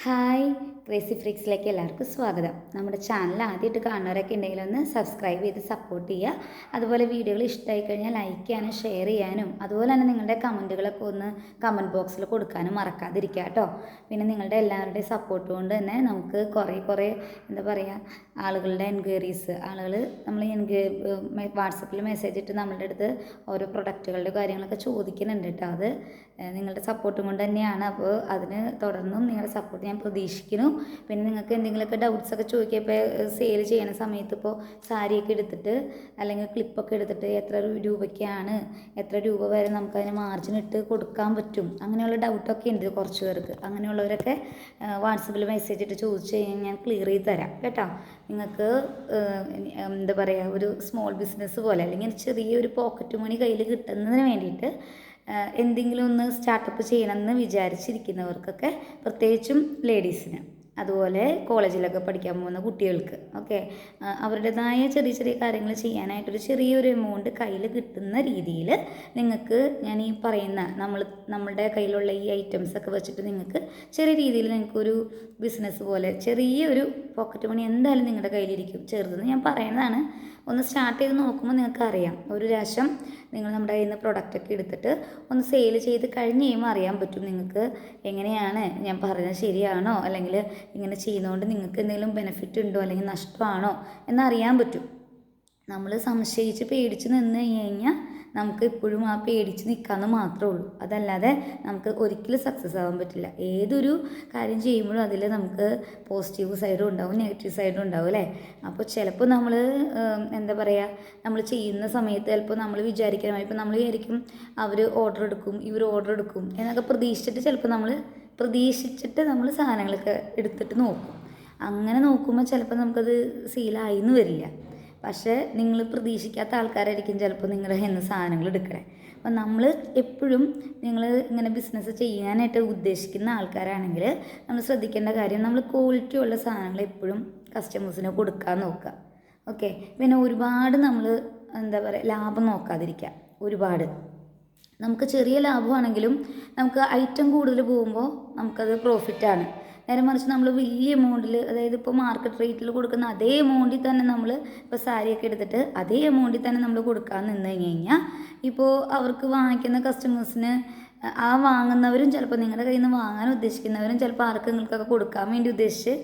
Hi, crazy ഫ്രീക്സിലേക്ക് എല്ലാവർക്കും സ്വാഗതം. നമ്മുടെ ചാനൽ ആദ്യമായിട്ട് കാണുന്നവരൊക്കെ ഉണ്ടെങ്കിൽ ഒന്ന് സബ്സ്ക്രൈബ് ചെയ്ത് സപ്പോർട്ട് ചെയ്യുക. അതുപോലെ വീഡിയോകൾ ഇഷ്ടമായി കഴിഞ്ഞാൽ ലൈക്ക് ചെയ്യാനും ഷെയർ ചെയ്യാനും അതുപോലെ തന്നെ നിങ്ങളുടെ കമൻറ്റുകളൊക്കെ ഒന്ന് കമൻറ്റ് ബോക്സിൽ കൊടുക്കാനും മറക്കാതിരിക്കുക കേട്ടോ. പിന്നെ നിങ്ങളുടെ എല്ലാവരുടെയും സപ്പോർട്ട് കൊണ്ട് തന്നെ നമുക്ക് കുറേ എന്താ പറയുക ആളുകളുടെ എൻക്വയറീസ് നമ്മൾ വാട്സപ്പിൽ മെസ്സേജ് ഇട്ട് നമ്മളുടെ അടുത്ത് ഓരോ പ്രൊഡക്റ്റുകളുടെ കാര്യങ്ങളൊക്കെ ചോദിക്കുന്നുണ്ട് കേട്ടോ. അത് നിങ്ങളുടെ സപ്പോർട്ടും കൊണ്ട് തന്നെയാണ്. അപ്പോൾ അതിന് തുടർന്നും നിങ്ങളുടെ സപ്പോർട്ട് ഞാൻ പ്രതീക്ഷിക്കുന്നു. പിന്നെ നിങ്ങൾക്ക് എന്തെങ്കിലുമൊക്കെ ഡൗട്ട്സൊക്കെ ചോദിക്കുക. ഇപ്പോൾ സെയിൽ ചെയ്യണ സമയത്ത് ഇപ്പോൾ സാരിയൊക്കെ എടുത്തിട്ട് അല്ലെങ്കിൽ ക്ലിപ്പൊക്കെ എടുത്തിട്ട് എത്ര രൂപയ്ക്കാണ്, എത്ര രൂപ വരെ നമുക്കതിന് മാർജിൻ ഇട്ട് കൊടുക്കാൻ പറ്റും, അങ്ങനെയുള്ള ഡൗട്ടൊക്കെ ഉണ്ട് കുറച്ച് പേർക്ക്. അങ്ങനെയുള്ളവരൊക്കെ വാട്സപ്പിൽ മെസ്സേജ് ഇട്ട് ചോദിച്ചു കഴിഞ്ഞാൽ ഞാൻ ക്ലിയർ ചെയ്ത് തരാം കേട്ടോ. നിങ്ങൾക്ക് എന്താ പറയുക, ഒരു സ്മോൾ ബിസിനസ് പോലെ അല്ലെങ്കിൽ ചെറിയൊരു പോക്കറ്റ് മണി കയ്യിൽ കിട്ടുന്നതിന് വേണ്ടിയിട്ട് എന്തെങ്കിലും ഒന്ന് സ്റ്റാർട്ടപ്പ് ചെയ്യണമെന്ന് വിചാരിച്ചിരിക്കുന്നവർക്കൊക്കെ, പ്രത്യേകിച്ചും ലേഡീസിന്, അതുപോലെ കോളേജിലൊക്കെ പഠിക്കാൻ പോകുന്ന കുട്ടികൾക്ക് ഒക്കെ അവരുടേതായ ചെറിയ കാര്യങ്ങൾ ചെയ്യാനായിട്ടൊരു ചെറിയൊരു എമൗണ്ട് കയ്യിൽ കിട്ടുന്ന രീതിയിൽ നിങ്ങൾക്ക് ഞാൻ ഈ പറയുന്ന നമ്മളുടെ കയ്യിലുള്ള ഈ ഐറ്റംസൊക്കെ വെച്ചിട്ട് നിങ്ങൾക്ക് ചെറിയ രീതിയിൽ നിങ്ങൾക്കൊരു ബിസിനസ് പോലെ ചെറിയൊരു പോക്കറ്റ് മണി എന്തായാലും നിങ്ങളുടെ കയ്യിലിരിക്കും. ചെറുതെന്ന് ഞാൻ പറയുന്നതാണ്. ഒന്ന് സ്റ്റാർട്ട് ചെയ്ത് നോക്കുമ്പോൾ നിങ്ങൾക്ക് അറിയാം. ഒരു പ്രാവശ്യം നിങ്ങൾ നമ്മുടെ കയ്യിൽ നിന്ന് പ്രൊഡക്റ്റൊക്കെ എടുത്തിട്ട് ഒന്ന് സെയിൽ ചെയ്ത് കഴിഞ്ഞ് കഴിയുമ്പോൾ അറിയാൻ പറ്റും നിങ്ങൾക്ക് എങ്ങനെയാണ് ഞാൻ പറയുന്നത് ശരിയാണോ, അല്ലെങ്കിൽ ഇങ്ങനെ ചെയ്യുന്നതുകൊണ്ട് നിങ്ങൾക്ക് എന്തെങ്കിലും ബെനിഫിറ്റ് ഉണ്ടോ അല്ലെങ്കിൽ നഷ്ടമാണോ എന്നറിയാൻ പറ്റും. നമ്മൾ സംശയിച്ച് പേടിച്ച് നിന്ന് കഴിഞ്ഞാൽ നമുക്ക് എപ്പോഴും ആ പേടിച്ച് നിൽക്കാമെന്ന് മാത്രമേ ഉള്ളൂ. അതല്ലാതെ നമുക്ക് ഒരിക്കലും സക്സസ് ആവാൻ പറ്റില്ല. ഏതൊരു കാര്യം ചെയ്യുമ്പോഴും അതിൽ നമുക്ക് പോസിറ്റീവ് സൈഡും ഉണ്ടാവും, നെഗറ്റീവ് സൈഡും ഉണ്ടാവും അല്ലേ. അപ്പോൾ ചിലപ്പോൾ നമ്മൾ എന്താ പറയുക, നമ്മൾ ചെയ്യുന്ന സമയത്ത് ചിലപ്പോൾ നമ്മൾ വിചാരിക്കണം, ഇപ്പോൾ നമ്മൾ വിചാരിക്കും അവർ ഓർഡർ എടുക്കും, ഇവർ ഓർഡർ എടുക്കും എന്നൊക്കെ പ്രതീക്ഷിച്ചിട്ട് ചിലപ്പോൾ നമ്മൾ സാധനങ്ങളൊക്കെ എടുത്തിട്ട് നോക്കും. അങ്ങനെ നോക്കുമ്പോൾ ചിലപ്പോൾ നമുക്കത് സീലായി എന്ന് വരില്ല. പക്ഷേ നിങ്ങൾ പ്രതീക്ഷിക്കാത്ത ആൾക്കാരായിരിക്കും ചിലപ്പോൾ നിങ്ങളുടെ കയ്യിൽ നിന്ന് സാധനങ്ങൾ എടുക്കണേ. അപ്പം നമ്മൾ എപ്പോഴും നിങ്ങൾ ഇങ്ങനെ ബിസിനസ് ചെയ്യാനായിട്ട് ഉദ്ദേശിക്കുന്ന ആൾക്കാരാണെങ്കിൽ നമ്മൾ ശ്രദ്ധിക്കേണ്ട കാര്യം, നമ്മൾ ക്വാളിറ്റി ഉള്ള സാധനങ്ങൾ എപ്പോഴും കസ്റ്റമേഴ്സിന് കൊടുക്കാൻ നോക്കുക. ഓക്കെ. പിന്നെ ഒരുപാട് നമ്മൾ എന്താ പറയുക ലാഭം നോക്കാതിരിക്കുക. ഒരുപാട് നമുക്ക് ചെറിയ ലാഭമാണെങ്കിലും നമുക്ക് ഐറ്റം കൂടുതൽ പോകുമ്പോൾ നമുക്കത് പ്രോഫിറ്റാണ്. നേരെ മറിച്ച് നമ്മൾ വലിയ എമൗണ്ടിൽ, അതായത് ഇപ്പോൾ മാർക്കറ്റ് റേറ്റിൽ കൊടുക്കുന്ന അതേ എമൗണ്ടിൽ തന്നെ നമ്മൾ ഇപ്പോൾ സാരിയൊക്കെ എടുത്തിട്ട് അതേ എമൗണ്ടിൽ തന്നെ നമ്മൾ കൊടുക്കാൻ നിന്ന് കഴിഞ്ഞാൽ ഇപ്പോൾ അവർക്ക് വാങ്ങിക്കുന്ന കസ്റ്റമേഴ്സിന്, ആ വാങ്ങുന്നവരും ചിലപ്പോൾ നിങ്ങളുടെ കയ്യിൽ നിന്ന് വാങ്ങാൻ ഉദ്ദേശിക്കുന്നവരും ചിലപ്പോൾ ആർക്കെങ്കിലുമൊക്കെ കൊടുക്കാൻ വേണ്ടി ഉദ്ദേശിച്ച്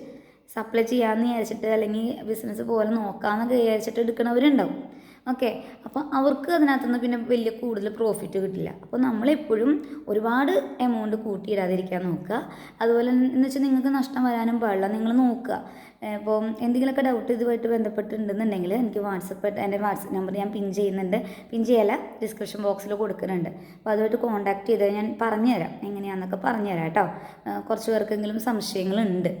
സപ്ലൈ ചെയ്യാമെന്ന് വിചാരിച്ചിട്ട് അല്ലെങ്കിൽ ബിസിനസ് പോലെ നോക്കാമെന്നൊക്കെ വിചാരിച്ചിട്ട് എടുക്കുന്നവരുണ്ടാവും. ഓക്കെ. അപ്പോൾ അവർക്ക് അതിനകത്തുനിന്ന് പിന്നെ വലിയ കൂടുതൽ പ്രോഫിറ്റ് കിട്ടില്ല. അപ്പോൾ നമ്മളെപ്പോഴും ഒരുപാട് എമൗണ്ട് കൂട്ടിയിടാതിരിക്കാൻ നോക്കുക. അതുപോലെ എന്ന് വെച്ചാൽ നിങ്ങൾക്ക് നഷ്ടം വരാനും പാടില്ല. നിങ്ങൾ നോക്കുക. ഇപ്പോൾ എന്തെങ്കിലുമൊക്കെ ഡൗട്ട് ഇതുമായിട്ട് ബന്ധപ്പെട്ടിട്ടുണ്ടെന്നുണ്ടെങ്കിൽ എനിക്ക് എൻ്റെ വാട്സപ്പ് നമ്പർ ഞാൻ പിൻ ചെയ്യുന്നുണ്ട്. പിൻ ചെയ്യല ഡിസ്ക്രിപ്ഷൻ ബോക്സിൽ കൊടുക്കുന്നുണ്ട്. അപ്പോൾ അതുമായിട്ട് കോൺടാക്ട് ചെയ്താൽ ഞാൻ പറഞ്ഞുതരാം, എങ്ങനെയാണെന്നൊക്കെ പറഞ്ഞുതരാം കേട്ടോ. കുറച്ച് പേർക്കെങ്കിലും സംശയങ്ങളുണ്ട്.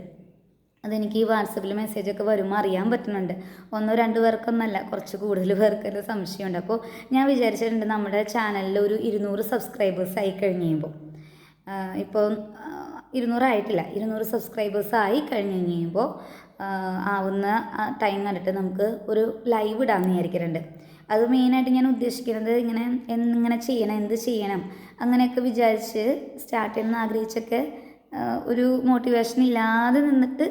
അതെനിക്ക് ഈ വാട്സപ്പിൽ മെസ്സേജൊക്കെ വരുമ്പോൾ അറിയാൻ പറ്റുന്നുണ്ട്. 1-2 പേർക്കൊന്നല്ല, കുറച്ച് കൂടുതൽ പേർക്ക് സംശയമുണ്ട്. അപ്പോൾ ഞാൻ വിചാരിച്ചിട്ടുണ്ട് നമ്മുടെ ചാനലിൽ ഒരു 200 സബ്സ്ക്രൈബേഴ്സ് ആയി കഴിഞ്ഞ് കഴിയുമ്പോൾ, ഇപ്പോൾ 200 ആയിട്ടില്ല, 200 സബ്സ്ക്രൈബേഴ്സ് ആയി കഴിഞ്ഞ് കഴിയുമ്പോൾ ആവുന്ന ടൈം കണ്ടിട്ട് നമുക്ക് ഒരു ലൈവ് ഇടാമെന്ന് വിചാരിക്കുന്നുണ്ട്. അത് മെയിനായിട്ട് ഞാൻ ഉദ്ദേശിക്കുന്നത് ഇങ്ങനെ ചെയ്യണം, എന്ത് ചെയ്യണം അങ്ങനെയൊക്കെ വിചാരിച്ച് സ്റ്റാർട്ട് ചെയ്യണമെന്ന് ആഗ്രഹിച്ചൊക്കെ ഒരു മോട്ടിവേഷൻ ഇല്ലാതെ നിന്നിട്ട്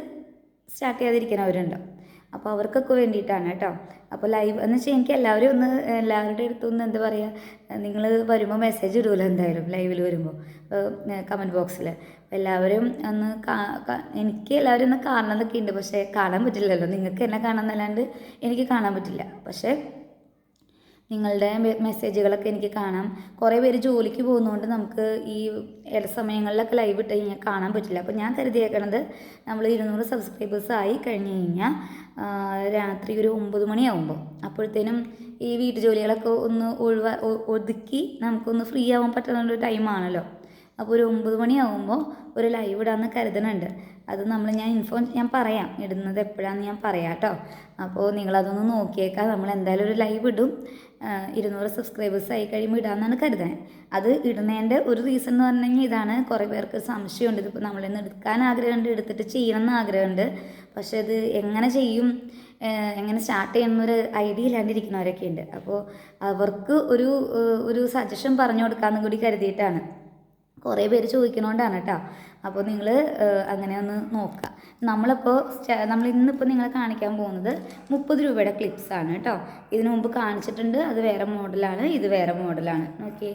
സ്റ്റാർട്ട് ചെയ്യാതിരിക്കുന്നവരുണ്ടാവും. അപ്പോൾ അവർക്കൊക്കെ വേണ്ടിയിട്ടാണ് കേട്ടോ. അപ്പോൾ ലൈവ് എന്ന് വെച്ചാൽ എനിക്ക് എല്ലാവരുടെ അടുത്തൊന്നും എന്താ പറയുക, നിങ്ങൾ വരുമ്പോൾ മെസ്സേജ് ഇടുമല്ലോ എന്തായാലും ലൈവിൽ വരുമ്പോൾ കമൻറ്റ് ബോക്സിൽ. എല്ലാവരും ഒന്ന് എനിക്ക് എല്ലാവരും ഒന്ന് കാണണമെന്നൊക്കെ ഉണ്ട്. പക്ഷേ കാണാൻ പറ്റില്ലല്ലോ. നിങ്ങൾക്ക് എന്നെ കാണാമെന്നല്ലാണ്ട് എനിക്ക് കാണാൻ പറ്റില്ല. പക്ഷേ നിങ്ങളുടെ മെസ്സേജുകളൊക്കെ എനിക്ക് കാണാം. കുറേ പേര് ജോലിക്ക് പോകുന്നതുകൊണ്ട് നമുക്ക് ഈ ഇട സമയങ്ങളിലൊക്കെ ലൈവ് ഇട്ട് കഴിഞ്ഞാൽ കാണാൻ പറ്റില്ല. അപ്പോൾ ഞാൻ കരുതിയേക്കണത് നമ്മൾ 200 സബ്സ്ക്രൈബേഴ്സ് ആയി കഴിഞ്ഞ് കഴിഞ്ഞാൽ രാത്രി ഒരു 9 മണിയാവുമ്പോൾ, അപ്പോഴത്തേനും ഈ വീട്ടു ജോലികളൊക്കെ ഒന്ന് ഒതുക്കി നമുക്കൊന്ന് ഫ്രീ ആവാൻ പറ്റുന്ന ഒരു ടൈമാണല്ലോ. അപ്പോൾ ഒരു 9 മണിയാവുമ്പോൾ ഒരു ലൈവ് ഇടാമെന്ന് കരുതുന്നുണ്ട്. അത് ഞാൻ പറയാം, ഇടുന്നത് എപ്പോഴാണെന്ന് ഞാൻ പറയാം കേട്ടോ. അപ്പോൾ നിങ്ങളതൊന്ന് നോക്കിയേക്കാം. നമ്മൾ എന്തായാലും ഒരു ലൈവ് ഇടും. 200 സബ്സ്ക്രൈബേഴ്സ് ആയി കഴിയുമ്പോൾ ഇടാമെന്നാണ് കരുതുന്നത്. അത് ഇടുന്നതിൻ്റെ ഒരു റീസൺ എന്ന് പറഞ്ഞു കഴിഞ്ഞാൽ ഇതാണ്. കുറേ പേർക്ക് സംശയമുണ്ട്, ഇതിപ്പോൾ നമ്മളിന്ന് എടുക്കാൻ ആഗ്രഹമുണ്ട്, എടുത്തിട്ട് ചെയ്യണമെന്ന് ആഗ്രഹമുണ്ട്. പക്ഷേ അത് എങ്ങനെ ചെയ്യും, എങ്ങനെ സ്റ്റാർട്ട് ചെയ്യണമെന്നൊരു ഐഡിയ ഇല്ലാണ്ടിരിക്കുന്നവരൊക്കെ ഉണ്ട്. അപ്പോൾ അവർക്ക് ഒരു സജഷൻ പറഞ്ഞു കൊടുക്കാമെന്ന് കൂടി കരുതിയിട്ടാണ്. കുറേ പേര് ചോദിക്കണോണ്ടാണ് കേട്ടോ. അപ്പോൾ നിങ്ങൾ അങ്ങനെ ഒന്ന് നോക്കുക. നമ്മൾ ഇന്നിപ്പോൾ നിങ്ങളെ കാണിക്കാൻ പോകുന്നത് 30 രൂപയുടെ ക്ലിപ്സാണ് കേട്ടോ. ഇതിനു മുമ്പ് കാണിച്ചിട്ടുണ്ട്, അത് വേറെ മോഡലാണ്, ഇത് വേറെ മോഡലാണ്. ഓക്കെ,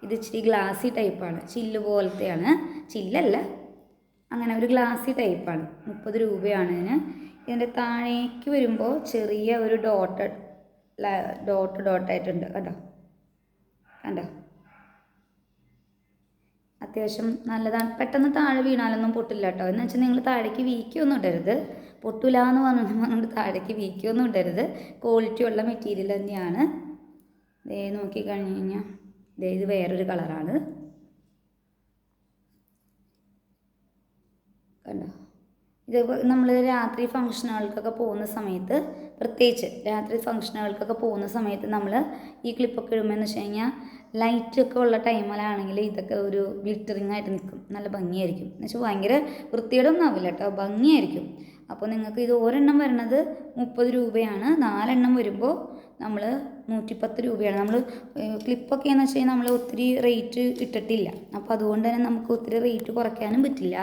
ഇത് ഇച്ചിരി ഗ്ലാസി ടൈപ്പാണ്, ചില്ല് പോലത്തെയാണ്, ചില്ലല്ല, അങ്ങനെ ഒരു ഗ്ലാസി ടൈപ്പാണ്. 30 രൂപയാണ് ഇതിന്. ഇതിൻ്റെ താഴേക്ക് വരുമ്പോൾ ചെറിയ ഒരു ഡോട്ടായിട്ടുണ്ട് കേട്ടോ. കണ്ടോ, അത്യാവശ്യം നല്ലതാണ്. പെട്ടെന്ന് താഴെ വീണാലൊന്നും പൊട്ടില്ല കേട്ടോ. എന്ന് വെച്ചാൽ നിങ്ങൾ താഴേക്ക് വീക്കൊന്നും ഇടരുത്, പൊട്ടില്ല എന്ന് പറഞ്ഞുകൊണ്ട് താഴേക്ക് വീക്കൊന്നും ഇടരുത്. ക്വാളിറ്റി ഉള്ള മെറ്റീരിയൽ തന്നെയാണ്. ദേ നോക്കിക്കഴിഞ്ഞ് കഴിഞ്ഞാൽ ഇത് വേറൊരു കളറാണ്. കണ്ടോ, ഇത് നമ്മൾ രാത്രി ഫങ്ഷനുകൾക്കൊക്കെ പോകുന്ന സമയത്ത്, പ്രത്യേകിച്ച് രാത്രി ഫങ്ഷനുകൾക്കൊക്കെ പോകുന്ന സമയത്ത് നമ്മൾ ഈ ക്ലിപ്പൊക്കെ ഇടുമ്പോഴെന്ന് വെച്ച് കഴിഞ്ഞാൽ ലൈറ്റൊക്കെ ഉള്ള ടൈമിലാണെങ്കിൽ ഇതൊക്കെ ഒരു ഗ്ലിറ്ററിങ് ആയിട്ട് നിൽക്കും, നല്ല ഭംഗിയായിരിക്കും. എന്ന് വെച്ചാൽ ഭയങ്കര വൃത്തിയോടൊന്നും ആവില്ല കേട്ടോ, ഭംഗിയായിരിക്കും. അപ്പോൾ നിങ്ങൾക്ക് ഇത് ഒരെണ്ണം വരുന്നത് 30 രൂപയാണ്, 4 എണ്ണം വരുമ്പോൾ നമ്മൾ 110 രൂപയാണ്. നമ്മൾ ക്ലിപ്പൊക്കെ എന്ന് വെച്ച് കഴിഞ്ഞാൽ നമ്മൾ ഒത്തിരി റേറ്റ് ഇട്ടിട്ടില്ല, അപ്പോൾ അതുകൊണ്ട് തന്നെ നമുക്ക് ഒത്തിരി റേറ്റ് കുറയ്ക്കാനും പറ്റില്ല.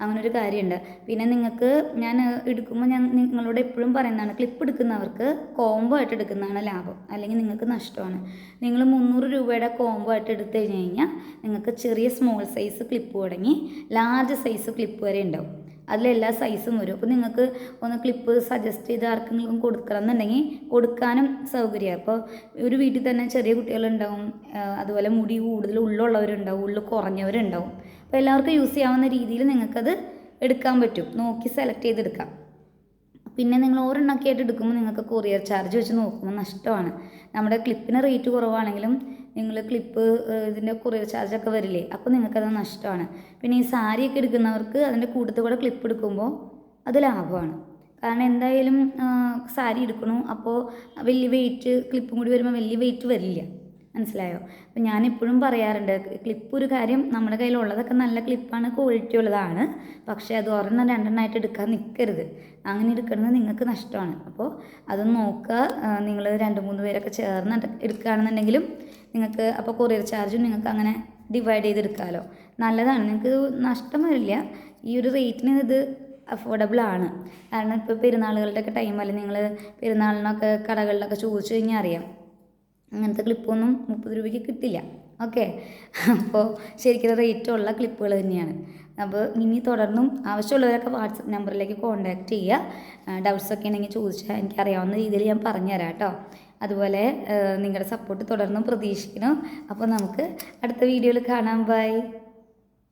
അങ്ങനൊരു കാര്യമുണ്ട്. പിന്നെ നിങ്ങൾക്ക് ഞാൻ എടുക്കുമ്പോൾ ഞാൻ നിങ്ങളോട് എപ്പോഴും പറയുന്നതാണ്, ക്ലിപ്പ് എടുക്കുന്നവർക്ക് കോംബോ ആയിട്ട് എടുക്കുന്നതാണ് ലാഭം, അല്ലെങ്കിൽ നിങ്ങൾക്ക് നഷ്ടമാണ്. നിങ്ങൾ 300 രൂപയുടെ കോംബോ ആയിട്ട് എടുത്തു കഴിഞ്ഞ് കഴിഞ്ഞാൽ നിങ്ങൾക്ക് ചെറിയ സ്മോൾ സൈസ് ക്ലിപ്പ് തുടങ്ങി ലാർജ് സൈസ് ക്ലിപ്പ് വരെ ഉണ്ടാവും. അതിലെല്ലാ സൈസും വരും. അപ്പോൾ നിങ്ങൾക്ക് ഒന്ന് ക്ലിപ്പ് സജസ്റ്റ് ചെയ്ത് ആർക്കെങ്കിലും കൊടുക്കണം എന്നുണ്ടെങ്കിൽ കൊടുക്കാനും സൗകര്യമാണ്. അപ്പോൾ ഒരു വീട്ടിൽ തന്നെ ചെറിയ കുട്ടികളുണ്ടാവും, അതുപോലെ മുടി കൂടുതൽ ഉള്ളുള്ളവരുണ്ടാവും, ഉള്ളു കുറഞ്ഞവരുണ്ടാവും. അപ്പോൾ എല്ലാവർക്കും യൂസ് ചെയ്യാവുന്ന രീതിയിൽ നിങ്ങൾക്കത് എടുക്കാൻ പറ്റും, നോക്കി സെലക്ട് ചെയ്തെടുക്കാം. പിന്നെ നിങ്ങൾ ഒരെണ്ണമൊക്കെ ആയിട്ട് എടുക്കുമ്പോൾ നിങ്ങൾക്ക് കൊറിയർ ചാർജ് വെച്ച് നോക്കുമ്പോൾ നഷ്ടമാണ്. നമ്മുടെ ക്ലിപ്പിന് റേറ്റ് കുറവാണെങ്കിലും നിങ്ങൾ ക്ലിപ്പ് ഇതിൻ്റെ കൊറിയർ ചാർജൊക്കെ വരില്ലേ, അപ്പോൾ നിങ്ങൾക്കത് നഷ്ടമാണ്. പിന്നെ ഈ സാരിയൊക്കെ എടുക്കുന്നവർക്ക് അതിൻ്റെ കൂട്ടത്തിൽ കൂടെ ക്ലിപ്പ് എടുക്കുമ്പോൾ അത് ലാഭമാണ്. കാരണം എന്തായാലും സാരി എടുക്കണു, അപ്പോൾ വലിയ വെയിറ്റ് ക്ലിപ്പും കൂടി വരുമ്പോൾ വലിയ വെയിറ്റ് വരില്ല, മനസ്സിലായോ? അപ്പം ഞാനെപ്പോഴും പറയാറുണ്ട്, ക്ലിപ്പ് ഒരു കാര്യം, നമ്മുടെ കയ്യിലുള്ളതൊക്കെ നല്ല ക്ലിപ്പാണ്, ക്വാളിറ്റി ഉള്ളതാണ്. പക്ഷേ അത് ഒരെണ്ണം 2 എണ്ണമായിട്ട് എടുക്കാൻ നിൽക്കരുത്. അങ്ങനെ എടുക്കുന്നത് നിങ്ങൾക്ക് നഷ്ടമാണ്. അപ്പോൾ അതൊന്ന് നോക്കുക. നിങ്ങൾ 2-3 പേരൊക്കെ ചേർന്ന് എടുക്കുകയാണെന്നുണ്ടെങ്കിലും നിങ്ങൾക്ക് അപ്പോൾ കൊറിയർ ചാർജും നിങ്ങൾക്ക് അങ്ങനെ ഡിവൈഡ് ചെയ്തെടുക്കാമല്ലോ. നല്ലതാണ്, നിങ്ങൾക്ക് നഷ്ടം വരില്ല. ഈ ഒരു റേറ്റിന് ഇത് അഫോർഡബിൾ ആണ്. കാരണം ഇപ്പോൾ പെരുന്നാളുകളുടെയൊക്കെ ടൈമല്ലേ, നിങ്ങൾ പെരുന്നാളിനൊക്കെ കടകളിലൊക്കെ ചോദിച്ചു കഴിഞ്ഞാൽ അറിയാം, അങ്ങനത്തെ ക്ലിപ്പൊന്നും 30 രൂപയ്ക്ക് കിട്ടില്ല. ഓക്കെ, അപ്പോൾ ശരിക്കും റേറ്റുള്ള ക്ലിപ്പുകൾ തന്നെയാണ്. അപ്പോൾ ഇനി തുടർന്നും ആവശ്യമുള്ളവരൊക്കെ വാട്സപ്പ് നമ്പറിലേക്ക് കോൺടാക്റ്റ് ചെയ്യുക. ഡൗട്ട്സൊക്കെ ഉണ്ടെങ്കിൽ ചോദിച്ചാൽ എനിക്കറിയാവുന്ന രീതിയിൽ ഞാൻ പറഞ്ഞുതരാം കേട്ടോ. അതുപോലെ നിങ്ങളുടെ സപ്പോർട്ട് തുടർന്നും പ്രതീക്ഷിക്കുന്നു. അപ്പോൾ നമുക്ക് അടുത്ത വീഡിയോയിൽ കാണാം. ബൈ.